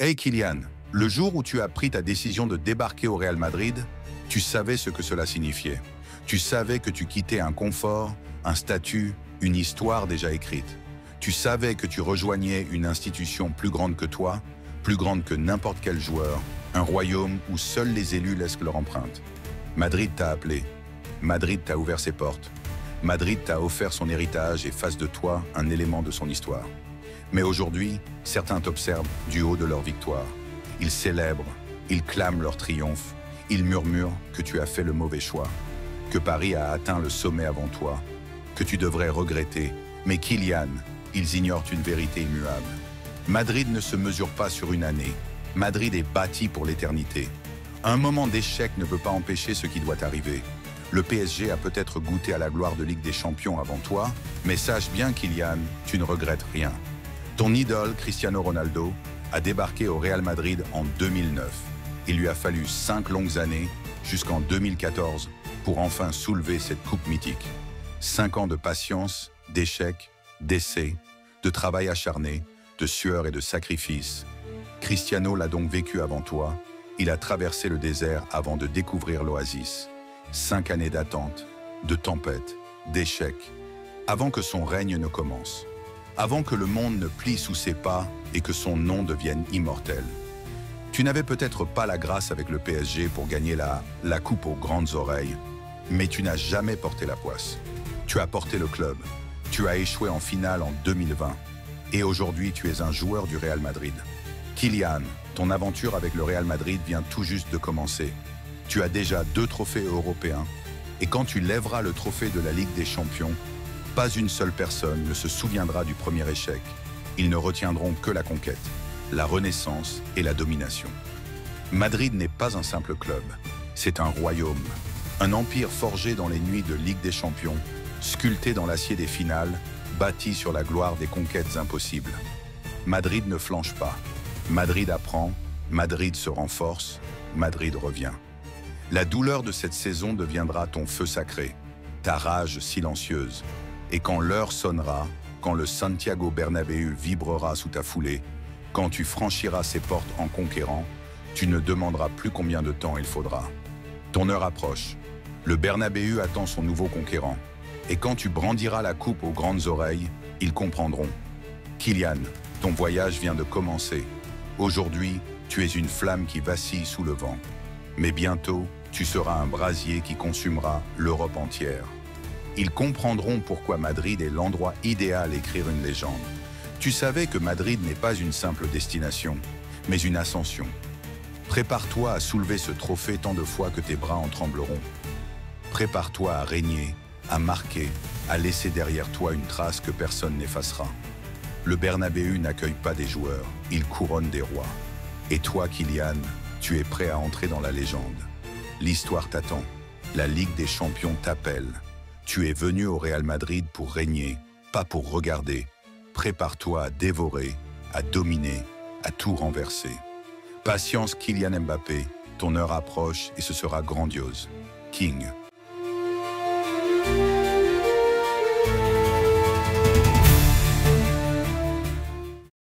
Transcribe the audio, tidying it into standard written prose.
Hey Kylian, le jour où tu as pris ta décision de débarquer au Real Madrid, tu savais ce que cela signifiait. Tu savais que tu quittais un confort, un statut, une histoire déjà écrite. Tu savais que tu rejoignais une institution plus grande que toi, plus grande que n'importe quel joueur, un royaume où seuls les élus laissent leur empreinte. Madrid t'a appelé. Madrid t'a ouvert ses portes. Madrid t'a offert son héritage et face de toi un élément de son histoire. Mais aujourd'hui, certains t'observent du haut de leur victoire. Ils célèbrent, ils clament leur triomphe, ils murmurent que tu as fait le mauvais choix, que Paris a atteint le sommet avant toi, que tu devrais regretter. Mais Kylian, ils ignorent une vérité immuable. Madrid ne se mesure pas sur une année. Madrid est bâti pour l'éternité. Un moment d'échec ne peut pas empêcher ce qui doit arriver. Le PSG a peut-être goûté à la gloire de Ligue des Champions avant toi, mais sache bien Kylian, tu ne regrettes rien. Ton idole, Cristiano Ronaldo, a débarqué au Real Madrid en 2009. Il lui a fallu 5 longues années, jusqu'en 2014, pour enfin soulever cette coupe mythique. 5 ans de patience, d'échecs, d'essais, de travail acharné, de sueur et de sacrifice. Cristiano l'a donc vécu avant toi. Il a traversé le désert avant de découvrir l'oasis. 5 années d'attente, de tempêtes, d'échecs, avant que son règne ne commence. Avant que le monde ne plie sous ses pas et que son nom devienne immortel. Tu n'avais peut-être pas la grâce avec le PSG pour gagner la coupe aux grandes oreilles, mais tu n'as jamais porté la poisse. Tu as porté le club. Tu as échoué en finale en 2020. Et aujourd'hui, tu es un joueur du Real Madrid. Kylian, ton aventure avec le Real Madrid vient tout juste de commencer. Tu as déjà 2 trophées européens. Et quand tu lèveras le trophée de la Ligue des Champions, pas une seule personne ne se souviendra du premier échec. Ils ne retiendront que la conquête, la renaissance et la domination. Madrid n'est pas un simple club, c'est un royaume. Un empire forgé dans les nuits de Ligue des Champions, sculpté dans l'acier des finales, bâti sur la gloire des conquêtes impossibles. Madrid ne flanche pas. Madrid apprend, Madrid se renforce, Madrid revient. La douleur de cette saison deviendra ton feu sacré, ta rage silencieuse. Et quand l'heure sonnera, quand le Santiago Bernabéu vibrera sous ta foulée, quand tu franchiras ses portes en conquérant, tu ne demanderas plus combien de temps il faudra. Ton heure approche. Le Bernabéu attend son nouveau conquérant. Et quand tu brandiras la coupe aux grandes oreilles, ils comprendront. Kylian, ton voyage vient de commencer. Aujourd'hui, tu es une flamme qui vacille sous le vent. Mais bientôt, tu seras un brasier qui consumera l'Europe entière. Ils comprendront pourquoi Madrid est l'endroit idéal à écrire une légende. Tu savais que Madrid n'est pas une simple destination, mais une ascension. Prépare-toi à soulever ce trophée tant de fois que tes bras en trembleront. Prépare-toi à régner, à marquer, à laisser derrière toi une trace que personne n'effacera. Le Bernabéu n'accueille pas des joueurs, il couronne des rois. Et toi, Kylian, tu es prêt à entrer dans la légende. L'histoire t'attend, la Ligue des Champions t'appelle. Tu es venu au Real Madrid pour régner, pas pour regarder. Prépare-toi à dévorer, à dominer, à tout renverser. Patience Kylian Mbappé, ton heure approche et ce sera grandiose. King.